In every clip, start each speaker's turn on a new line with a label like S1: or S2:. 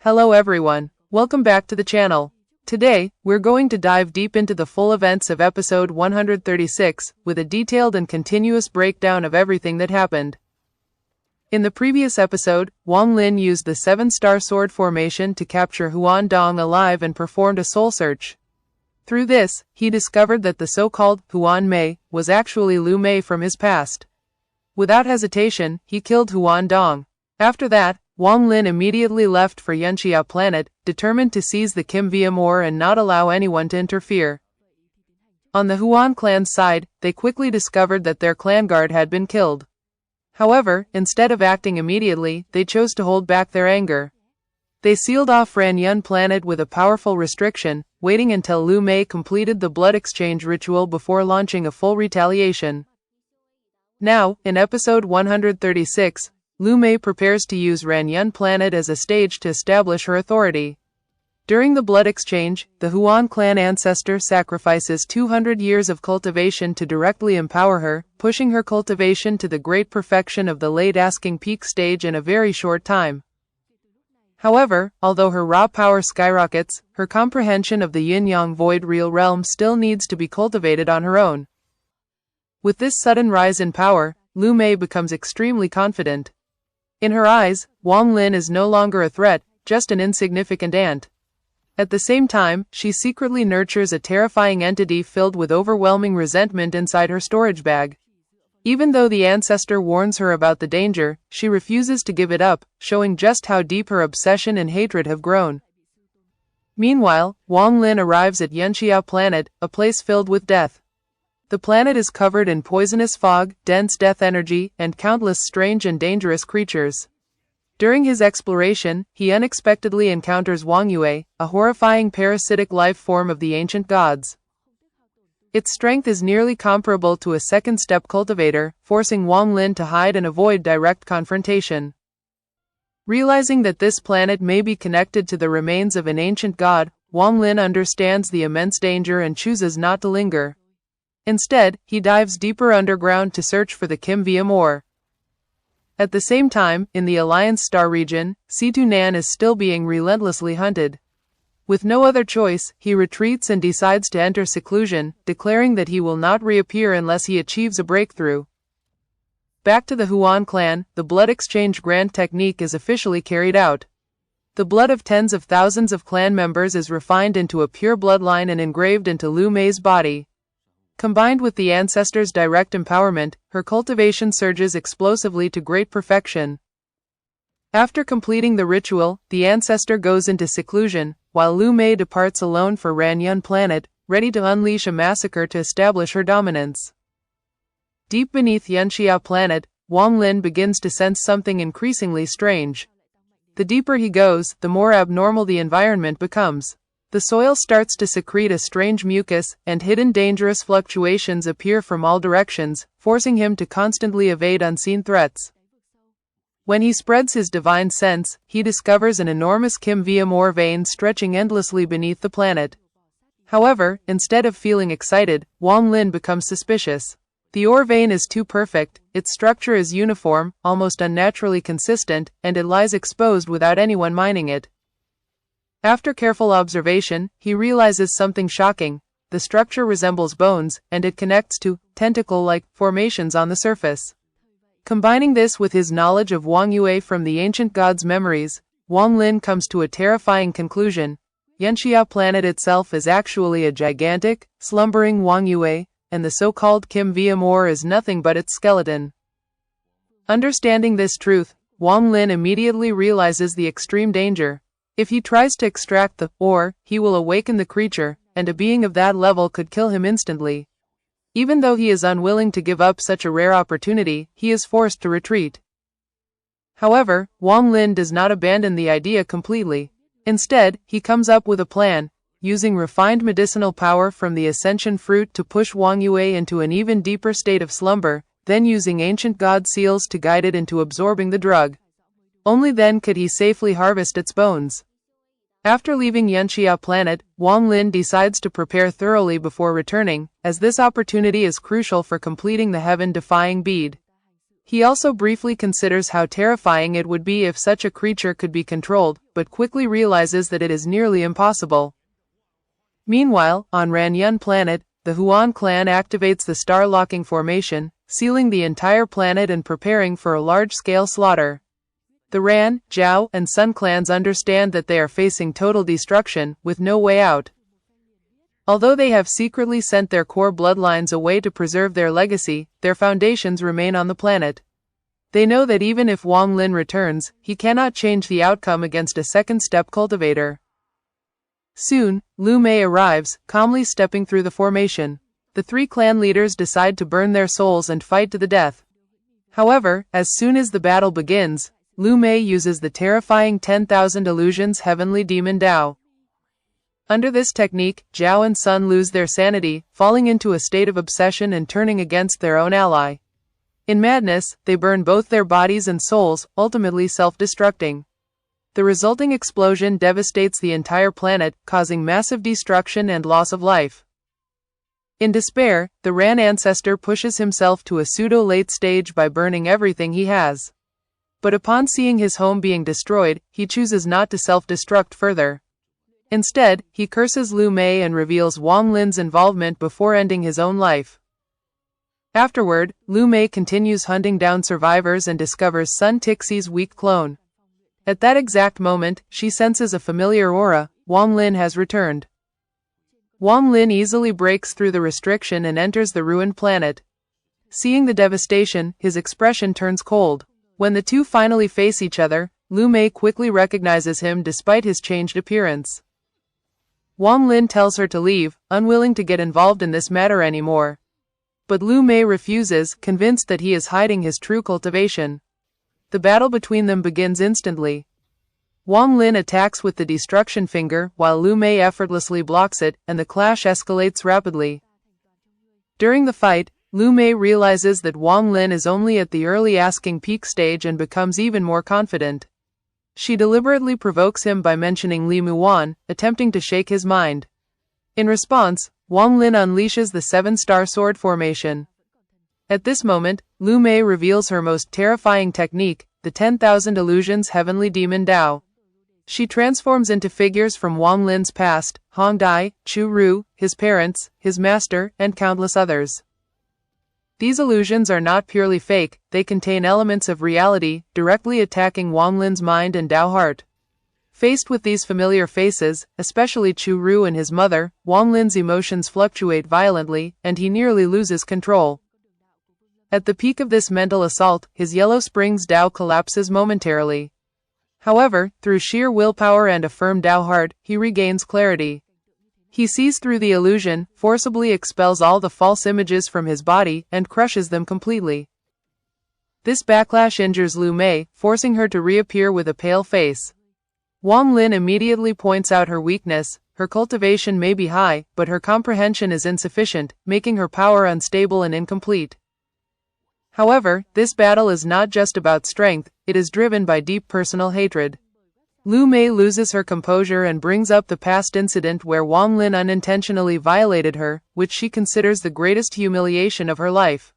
S1: Hello everyone, welcome back to the channel. Today, we're going to dive deep into the full events of episode 136, with a detailed and continuous breakdown of everything that happened. In the previous episode, Wang Lin used the 7-star sword formation to capture Huan Dong alive and performed a soul search. Through this, he discovered that the so-called Huan Mei was actually Lu Mei from his past. Without hesitation, he killed Huan Dong. After that, Wang Lin immediately left for Yania planet, determined to seize the Kim Viam ore and not allow anyone to interfere. On the Huan clan's side, they quickly discovered that their clan guard had been killed. However, instead of acting immediately, they chose to hold back their anger. They sealed off Renegade planet with a powerful restriction, waiting until Lu Mei completed the blood exchange ritual before launching a full retaliation. Now, in episode 136, Lu Mei prepares to use Renegade planet as a stage to establish her authority. During the blood exchange, the Huan clan ancestor sacrifices 200 years of cultivation to directly empower her, pushing her cultivation to the great perfection of the late asking peak stage in a very short time. However, although her raw power skyrockets, her comprehension of the yin-yang void real realm still needs to be cultivated on her own. With this sudden rise in power, Lu Mei becomes extremely confident. In her eyes, Wang Lin is no longer a threat, just an insignificant ant. At the same time, she secretly nurtures a terrifying entity filled with overwhelming resentment inside her storage bag. Even though the ancestor warns her about the danger, she refuses to give it up, showing just how deep her obsession and hatred have grown. Meanwhile, Wang Lin arrives at Yania planet, a place filled with death. The planet is covered in poisonous fog, dense death energy, and countless strange and dangerous creatures. During his exploration, he unexpectedly encounters Wang Yue, a horrifying parasitic life form of the ancient gods. Its strength is nearly comparable to a second-step cultivator, forcing Wang Lin to hide and avoid direct confrontation. Realizing that this planet may be connected to the remains of an ancient god, Wang Lin understands the immense danger and chooses not to linger. Instead, he dives deeper underground to search for the Kim Viam ore. At the same time, in the Alliance Star region, Situ Nan is still being relentlessly hunted. With no other choice, he retreats and decides to enter seclusion, declaring that he will not reappear unless he achieves a breakthrough. Back to the Huan clan, the blood exchange grand technique is officially carried out. The blood of tens of thousands of clan members is refined into a pure bloodline and engraved into Lu Mei's body. Combined with the ancestor's direct empowerment, her cultivation surges explosively to great perfection. After completing the ritual, the ancestor goes into seclusion, while Lu Mei departs alone for Renegade planet, ready to unleash a massacre to establish her dominance. Deep beneath Yania planet, Wang Lin begins to sense something increasingly strange. The deeper he goes, the more abnormal the environment becomes. The soil starts to secrete a strange mucus, and hidden dangerous fluctuations appear from all directions, forcing him to constantly evade unseen threats. When he spreads his divine sense, he discovers an enormous Kim Viam ore vein stretching endlessly beneath the planet. However, instead of feeling excited, Wang Lin becomes suspicious. The ore vein is too perfect, its structure is uniform, almost unnaturally consistent, and it lies exposed without anyone mining it. After careful observation, he realizes something shocking. The structure resembles bones, and it connects to tentacle-like formations on the surface. Combining this with his knowledge of Wang Yue from the ancient god's memories, Wang Lin comes to a terrifying conclusion. Yania planet itself is actually a gigantic, slumbering Wang Yue, and the so-called Kim Viam ore is nothing but its skeleton. Understanding this truth, Wang Lin immediately realizes the extreme danger. If he tries to extract the ore, he will awaken the creature, and a being of that level could kill him instantly. Even though he is unwilling to give up such a rare opportunity, he is forced to retreat. However, Wang Lin does not abandon the idea completely. Instead, he comes up with a plan, using refined medicinal power from the ascension fruit to push Wang Yue into an even deeper state of slumber, then using ancient god seals to guide it into absorbing the drug. Only then could he safely harvest its bones. After leaving Yania planet, Wang Lin decides to prepare thoroughly before returning, as this opportunity is crucial for completing the heaven-defying bead. He also briefly considers how terrifying it would be if such a creature could be controlled, but quickly realizes that it is nearly impossible. Meanwhile, on Ranyun planet, the Huan clan activates the star-locking formation, sealing the entire planet and preparing for a large-scale slaughter. The Ran, Zhao, and Sun clans understand that they are facing total destruction, with no way out. Although they have secretly sent their core bloodlines away to preserve their legacy, their foundations remain on the planet. They know that even if Wang Lin returns, he cannot change the outcome against a second-step cultivator. Soon, Lu Mei arrives, calmly stepping through the formation. The three clan leaders decide to burn their souls and fight to the death. However, as soon as the battle begins, Lu Mei uses the terrifying 10,000 illusions heavenly demon Dao. Under this technique, Zhao and Sun lose their sanity, falling into a state of obsession and turning against their own ally. In madness, they burn both their bodies and souls, ultimately self-destructing. The resulting explosion devastates the entire planet, causing massive destruction and loss of life. In despair, the Ran ancestor pushes himself to a pseudo-late stage by burning everything he has. But upon seeing his home being destroyed, he chooses not to self-destruct further. Instead, he curses Lu Mei and reveals Wang Lin's involvement before ending his own life. Afterward, Lu Mei continues hunting down survivors and discovers Sun Tixie's weak clone. At that exact moment, she senses a familiar aura. Wang Lin has returned. Wang Lin easily breaks through the restriction and enters the ruined planet. Seeing the devastation, his expression turns cold. When the two finally face each other, Lu Mei quickly recognizes him despite his changed appearance. Wang Lin tells her to leave, unwilling to get involved in this matter anymore. But Lu Mei refuses, convinced that he is hiding his true cultivation. The battle between them begins instantly. Wang Lin attacks with the destruction finger while Lu Mei effortlessly blocks it, and the clash escalates rapidly. During the fight, Lu Mei realizes that Wang Lin is only at the early asking peak stage and becomes even more confident. She deliberately provokes him by mentioning Li Muwan, attempting to shake his mind. In response, Wang Lin unleashes the 7-star sword formation. At this moment, Lu Mei reveals her most terrifying technique, the 10,000 illusions heavenly demon Dao. She transforms into figures from Wang Lin's past, Hong Dai, Chu Ru, his parents, his master, and countless others. These illusions are not purely fake, they contain elements of reality, directly attacking Wang Lin's mind and Dao heart. Faced with these familiar faces, especially Chu Ru and his mother, Wang Lin's emotions fluctuate violently, and he nearly loses control. At the peak of this mental assault, his Yellow Springs Dao collapses momentarily. However, through sheer willpower and a firm Dao heart, he regains clarity. He sees through the illusion, forcibly expels all the false images from his body, and crushes them completely. This backlash injures Lu Mei, forcing her to reappear with a pale face. Wang Lin immediately points out her weakness. Her cultivation may be high, but her comprehension is insufficient, making her power unstable and incomplete. However, this battle is not just about strength, it is driven by deep personal hatred. Lu Mei loses her composure and brings up the past incident where Wang Lin unintentionally violated her, which she considers the greatest humiliation of her life.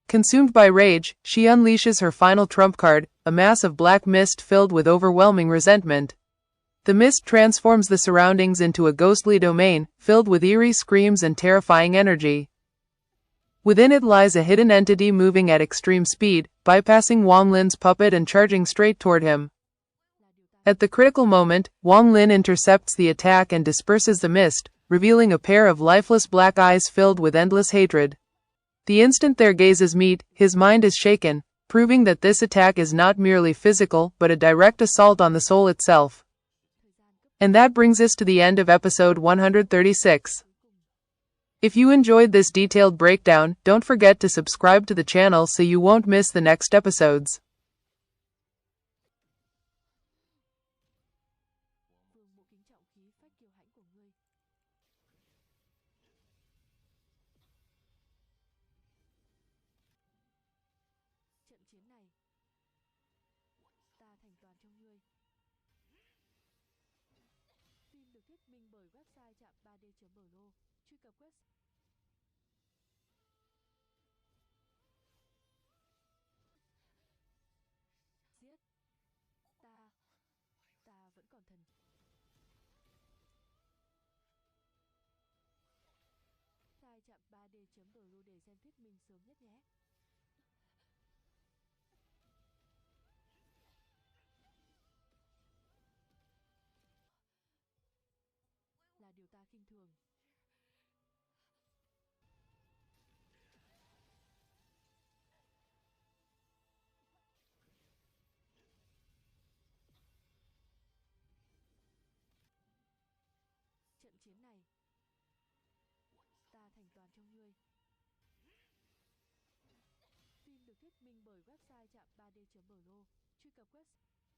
S1: Consumed by rage, she unleashes her final trump card, a mass of black mist filled with overwhelming resentment. The mist transforms the surroundings into a ghostly domain, filled with eerie screams and terrifying energy. Within it lies a hidden entity moving at extreme speed, bypassing Wang Lin's puppet and charging straight toward him. At the critical moment, Wang Lin intercepts the attack and disperses the mist, revealing a pair of lifeless black eyes filled with endless hatred. The instant their gazes meet, his mind is shaken, proving that this attack is not merely physical but a direct assault on the soul itself. And that brings us to the end of episode 136. If you enjoyed this detailed breakdown, don't forget to subscribe to the channel so you won't miss the next episodes.
S2: thần. Site chạm 3D.ru để xem thuyết minh sớm nhất nhé. Là điều ta khinh thường. Trận chiến này, ta thành toàn cho ngươi. Phim được thuyết minh bởi website chạm 3D.ru. Truy cập website